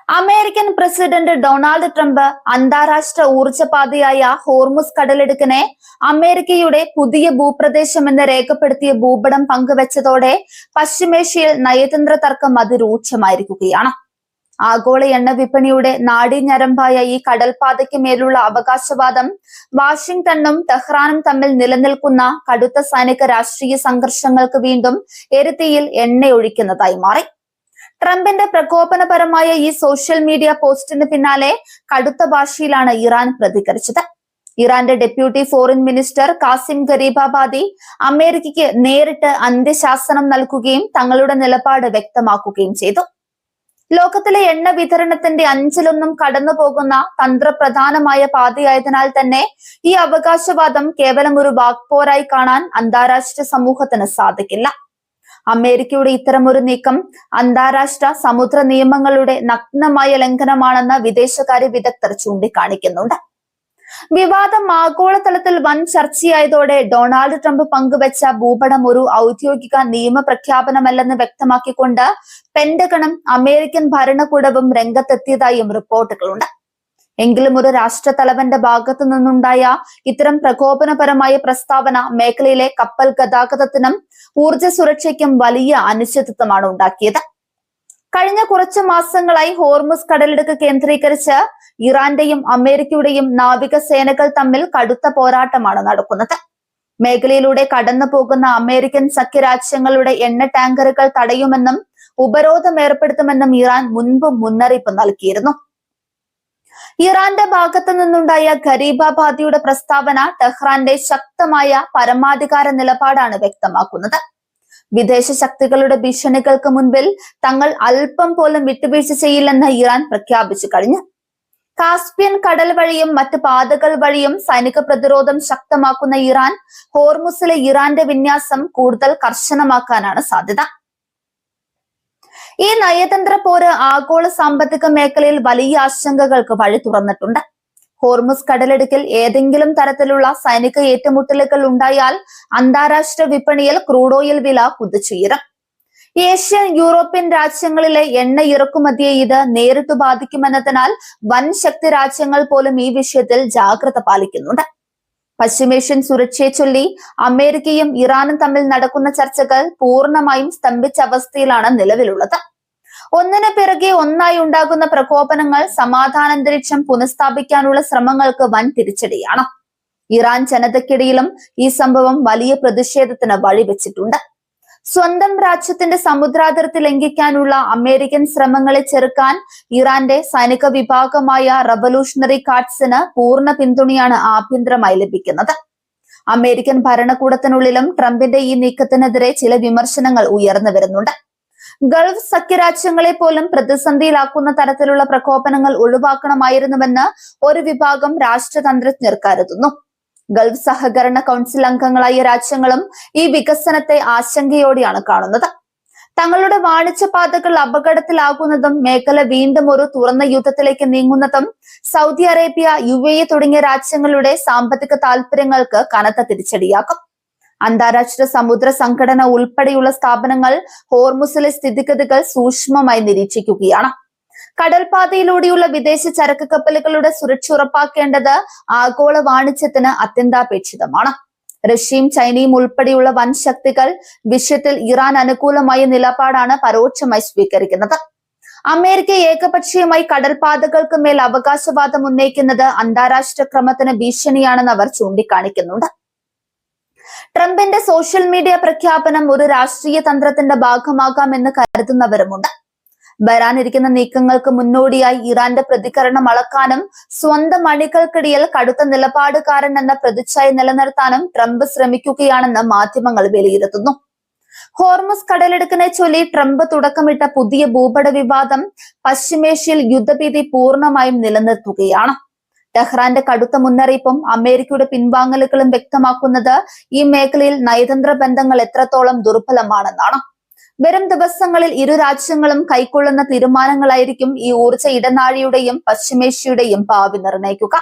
American president Donald Trump അന്താരാഷ്ട്ര ഊർജ്ജപാതയായ Hormuz കടലിടുക്കിനെ അമേരിക്കയുടെ പുതിയ ഭൂപ്രദേശമെന്ന് രേഖപ്പെടുത്തിയ ഭൂപടം പങ്കുവച്ചതോടെ പശ്ചിമേഷ്യയിൽ നയതന്ത്ര തർക്കം അതിരൂക്ഷമായിരിക്കുകയാണ്. ആഗോള എണ്ണ വിപണിയുടെ നാഡീഞരമ്പായ ഈ കടൽപാതയ്ക്ക് മേലുള്ള അവകാശവാദം വാഷിംഗ്ടണും ടെഹ്റാനും തമ്മിൽ നിലനിൽക്കുന്ന കടുത്ത സൈനിക രാഷ്ട്രീയ സംഘർഷങ്ങൾക്ക് വീണ്ടും എരുതിയിൽ എണ്ണയൊഴിക്കുന്നതായി മാറി. ട്രംപിന്റെ പ്രകോപനപരമായ ഈ സോഷ്യൽ മീഡിയ പോസ്റ്റിന് പിന്നാലെ കടുത്ത ഭാഷയിലാണ് ഇറാൻ പ്രതികരിച്ചത്. ഇറാന്റെ deputy foreign minister Kazem Gharibabadi അമേരിക്കയ്ക്ക് നേരിട്ട് അന്ത്യശാസനം നൽകുകയും തങ്ങളുടെ നിലപാട് വ്യക്തമാക്കുകയും ചെയ്തു. ലോകത്തിലെ എണ്ണ വിതരണത്തിന്റെ അഞ്ചിലൊന്നും കടന്നു പോകുന്ന തന്ത്രപ്രധാനമായ പാതയായതിനാൽ തന്നെ ഈ അവകാശവാദം കേവലം ഒരു വാക്പോരായി കാണാൻ അന്താരാഷ്ട്ര സമൂഹത്തിന് സാധിക്കില്ല. അമേരിക്കയുടെ ഇത്തരമൊരു നീക്കം അന്താരാഷ്ട്ര സമുദ്ര നിയമങ്ങളുടെ നഗ്നമായ ലംഘനമാണെന്ന് വിദേശകാര്യ വിദഗ്ധർ ചൂണ്ടിക്കാണിക്കുന്നുണ്ട്. വിവാദം ആഗോളതലത്തിൽ വൻ ചർച്ചയായതോടെ ഡൊണാൾഡ് ട്രംപ് പങ്കുവച്ച ഭൂപടം ഒരു ഔദ്യോഗിക നിയമപ്രഖ്യാപനമല്ലെന്ന് വ്യക്തമാക്കിക്കൊണ്ട് പെന്റഗണും അമേരിക്കൻ ഭരണകൂടവും രംഗത്തെത്തിയതായും റിപ്പോർട്ടുകളുണ്ട്. എങ്കിലും ഒരു രാഷ്ട്രതലവന്റെ ഭാഗത്തു നിന്നുണ്ടായ ഇത്തരം പ്രകോപനപരമായ പ്രസ്താവന മേഖലയിലെ കപ്പൽ ഗതാഗതത്തിനും ഊർജ്ജ സുരക്ഷയ്ക്കും വലിയ അനിശ്ചിതത്വമാണ് ഉണ്ടാക്കിയത്. കഴിഞ്ഞ കുറച്ചു മാസങ്ങളായി ഹോർമുസ് കടലിടുക്ക് കേന്ദ്രീകരിച്ച് ഇറാന്റെയും അമേരിക്കയുടെയും നാവികസേനകൾ തമ്മിൽ കടുത്ത പോരാട്ടമാണ് നടക്കുന്നത്. മേഖലയിലൂടെ കടന്നു പോകുന്ന അമേരിക്കൻ സഖ്യരാജ്യങ്ങളുടെ എണ്ണ ടാങ്കറുകൾ തടയുമെന്നും ഉപരോധം ഏർപ്പെടുത്തുമെന്നും ഇറാൻ മുൻപ് മുന്നറിയിപ്പ് നൽകിയിരുന്നു. ഇറാന്റെ ഭാഗത്തു നിന്നുണ്ടായ ഗരീബാബാദിയുടെ പ്രസ്താവന ടെഹ്റാന്റെ ശക്തമായ പരമാധികാര നിലപാടാണ് വ്യക്തമാക്കുന്നത്. വിദേശ ശക്തികളുടെ ഭീഷണികൾക്ക് മുൻപിൽ തങ്ങൾ അല്പം പോലും വിട്ടുവീഴ്ച ചെയ്യില്ലെന്ന് ഇറാൻ പ്രഖ്യാപിച്ചു കഴിഞ്ഞു. കാസ്പിയൻ കടൽ വഴിയും മറ്റ് പാതകൾ വഴിയും സൈനിക പ്രതിരോധം ശക്തമാക്കുന്ന ഇറാൻ ഹോർമുസിലെ ഇറാന്റെ വിന്യാസം കൂടുതൽ കർശനമാക്കാനാണ് സാധ്യത. ഈ നയതന്ത്ര പോര് ആഗോള സാമ്പത്തിക മേഖലയിൽ വലിയ ആശങ്കകൾക്ക് വഴി തുറന്നിട്ടുണ്ട്. ഹോർമുസ് കടലിടുക്കിൽ ഏതെങ്കിലും തരത്തിലുള്ള സൈനിക ഏറ്റുമുട്ടലുകൾ ഉണ്ടായാൽ അന്താരാഷ്ട്ര വിപണിയിൽ ക്രൂഡ് ഓയിൽ വില കുതിച്ചുയരും. ഏഷ്യൻ യൂറോപ്യൻ രാജ്യങ്ങളിലെ എണ്ണ ഇറക്കുമതിയെ ഇത് നേരിട്ട് ബാധിക്കുമെന്നതിനാൽ വൻ ശക്തി രാജ്യങ്ങൾ പോലും ഈ വിഷയത്തിൽ ജാഗ്രത പാലിക്കുന്നുണ്ട്. പശ്ചിമേഷ്യൻ സുരക്ഷയെ ചൊല്ലി അമേരിക്കയും ഇറാനും തമ്മിൽ നടക്കുന്ന ചർച്ചകൾ പൂർണ്ണമായും സ്തംഭിച്ച അവസ്ഥയിലാണ് നിലവിലുള്ളത്. ഒന്നിനു പിറകെ ഒന്നായി ഉണ്ടാകുന്ന പ്രകോപനങ്ങൾ സമാധാനാന്തരീക്ഷം പുനഃസ്ഥാപിക്കാനുള്ള ശ്രമങ്ങൾക്ക് വൻ തിരിച്ചടിയാണ്. ഇറാൻ ജനതയ്ക്കിടയിലും ഈ സംഭവം വലിയ പ്രതിഷേധത്തിന് വഴിവെച്ചിട്ടുണ്ട്. സ്വന്തം രാജ്യത്തിന്റെ സമുദ്രാതിർത്തി ലംഘിക്കാനുള്ള അമേരിക്കൻ ശ്രമങ്ങളെ ചെറുക്കാൻ ഇറാന്റെ സൈനിക വിഭാഗമായ റവല്യൂഷണറി ഗാർഡ്സിന് പൂർണ്ണ പിന്തുണയാണ് ആഭ്യന്തരമായി ലഭിക്കുന്നത്. അമേരിക്കൻ ഭരണകൂടത്തിനുള്ളിലും ട്രംപിന്റെ ഈ നീക്കത്തിനെതിരെ ചില വിമർശനങ്ങൾ ഉയർന്നു വരുന്നുണ്ട്. ഗൾഫ് സഖ്യരാജ്യങ്ങളെ പോലും പ്രതിസന്ധിയിലാക്കുന്ന തരത്തിലുള്ള പ്രകോപനങ്ങൾ ഒഴിവാക്കണമായിരുന്നുവെന്ന് ഒരു വിഭാഗം രാഷ്ട്രതന്ത്രജ്ഞർ കരുതുന്നു. ഗൾഫ് സഹകരണ കൗൺസിൽ അംഗങ്ങളായ രാജ്യങ്ങളും ഈ വികസനത്തെ ആശങ്കയോടെയാണ് കാണുന്നത്. തങ്ങളുടെ വാണിജ്യപാതകൾ അപകടത്തിലാകുന്നതും മേഖല വീണ്ടും ഒരു തുറന്ന യുദ്ധത്തിലേക്ക് നീങ്ങുന്നതും സൗദി അറേബ്യ, UAE തുടങ്ങിയ രാജ്യങ്ങളുടെ സാമ്പത്തിക താൽപര്യങ്ങൾക്ക് കനത്ത തിരിച്ചടിയാക്കും. അന്താരാഷ്ട്ര സമുദ്ര സംഘടന ഉൾപ്പെടെയുള്ള സ്ഥാപനങ്ങൾ ഹോർമുസിലെ സ്ഥിതിഗതികൾ സൂക്ഷ്മമായി നിരീക്ഷിക്കുകയാണ്. കടൽപാതയിലൂടെയുള്ള വിദേശ ചരക്ക് കപ്പലുകളുടെ സുരക്ഷ ഉറപ്പാക്കേണ്ടത് ആഗോള വാണിജ്യത്തിന് അത്യന്താപേക്ഷിതമാണ്. റഷ്യയും ചൈനയും ഉൾപ്പെടെയുള്ള വൻ ശക്തികൾ വിഷയത്തിൽ ഇറാൻ അനുകൂലമായ നിലപാടാണ് പരോക്ഷമായി സ്വീകരിക്കുന്നത്. അമേരിക്ക ഏകപക്ഷീയമായി കടൽപാതകൾക്ക് മേൽ അവകാശവാദം ഉന്നയിക്കുന്നത് അന്താരാഷ്ട്ര ക്രമത്തിന് ഭീഷണിയാണെന്ന് അവർ ചൂണ്ടിക്കാണിക്കുന്നുണ്ട്. ട്രംപിന്റെ സോഷ്യൽ മീഡിയ പ്രഖ്യാപനം ഒരു രാഷ്ട്രീയ തന്ത്രത്തിന്റെ ഭാഗമാകാമെന്ന് കരുതുന്നവരുമുണ്ട്. വരാനിരിക്കുന്ന നീക്കങ്ങൾക്ക് മുന്നോടിയായി ഇറാന്റെ പ്രതികരണം അളക്കാനും സ്വന്തം അണികൾക്കിടയിൽ കടുത്ത നിലപാടുകാരൻ എന്ന പ്രതിച്ഛായ നിലനിർത്താനും ട്രംപ് ശ്രമിക്കുകയാണെന്ന് മാധ്യമങ്ങൾ വിലയിരുത്തുന്നു. ഹോർമുസ് കടലിടുക്കിനെ ചൊല്ലി ട്രംപ് തുടക്കമിട്ട പുതിയ ഭൂപട വിവാദം പശ്ചിമേഷ്യയിൽ യുദ്ധഭീതി പൂർണ്ണമായും നിലനിർത്തുകയാണ്. ടെഹ്റാന്റെ കടുത്ത മുന്നറിയിപ്പും അമേരിക്കയുടെ പിൻവാങ്ങലുകളും വ്യക്തമാക്കുന്നത് ഈ മേഖലയിൽ നയതന്ത്ര ബന്ധങ്ങൾ എത്രത്തോളം ദുർബലമാണെന്നാണ്. വരും ദിവസങ്ങളിൽ ഇരു രാജ്യങ്ങളും കൈക്കൊള്ളുന്ന തീരുമാനങ്ങളായിരിക്കും ഈ ഊർജ്ജ ഇടനാഴിയുടെയും പശ്ചിമേഷ്യയുടെയും ഭാവി നിർണ്ണയിക്കുക.